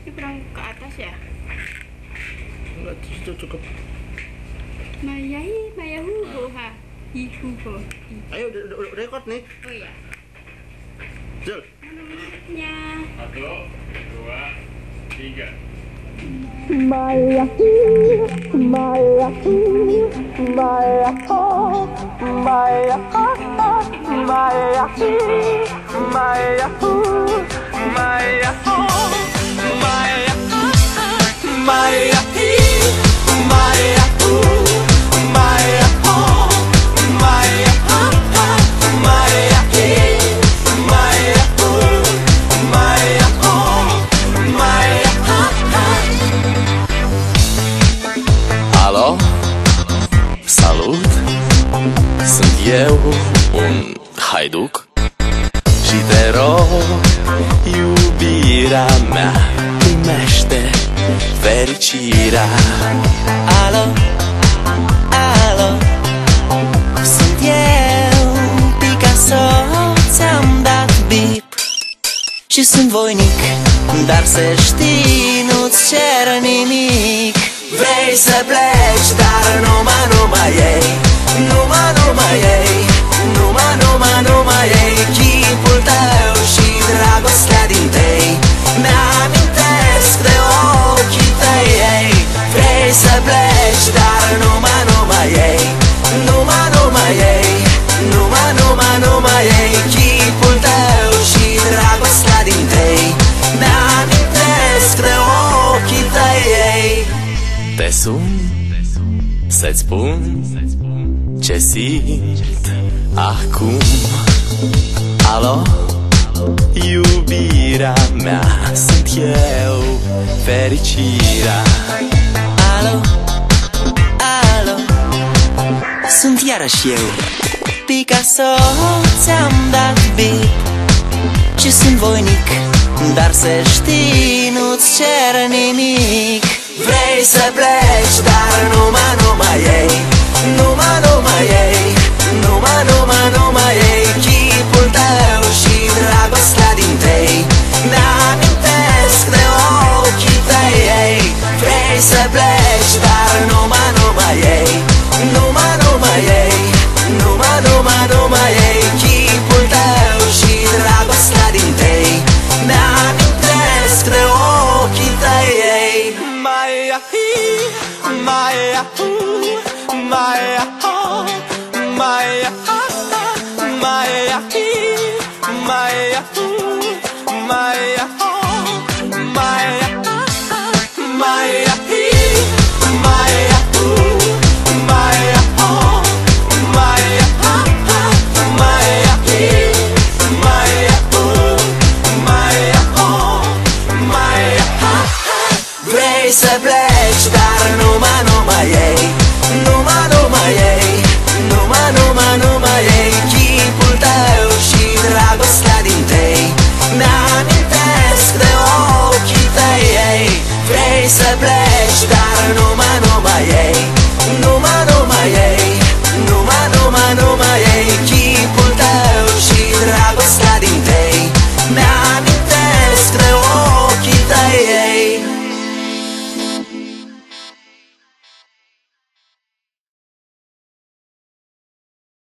Nyebrang ke atas ya? Enggak, itu cukup. Mayai, mayahu, ha. Ihu, ho. Ayo, udah record nih. Oh iya. Jul. Ya. 1, 2, 3. Maya, Maya, Maya, oh, Maya, Maya, Maya, Maya, oh, Maya, Maya, Maya, Maya, oh, Maya, Maya, Maya, Maya, oh, Maya. Alo, salut, sunt eu, un haiduc și te rog, iubirea mea, primește fericirea. Alo, alo, sunt eu, Picasso, ți-am dat bip și sunt voinic, dar să știi, nu-ți cer nimic. Vrei să pleci, dar numai ei, numai ei, numai ei, chipul tău și dragostea din tei, mi-amintesc de ochii tăi, ei. Vrei să pleci, dar numai ei, numai ei, numai ei, chipul tău și dragostea din tei, mi-amintesc de ochii tăi, ei. Te sun să-ți spun ce simt acum. Alo, iubirea mea, sunt eu, fericirea. Alo, alo, sunt iarăși eu, Picasso, ți-am dat bip și sunt voinic, dar să știi, nu-ți cer nimic. Vrei să pleci, dar numai ei, numai ei, numai ei, chipul tău și dragostea din tei, mi-amintesc de ochii tăi, ei. Vrei să pleci, dar numai ei, numai ei, numai ei, chipul tău și dragostea din tei, mi-amintesc de ochii tăi, ei. Maya, Maya, Maya,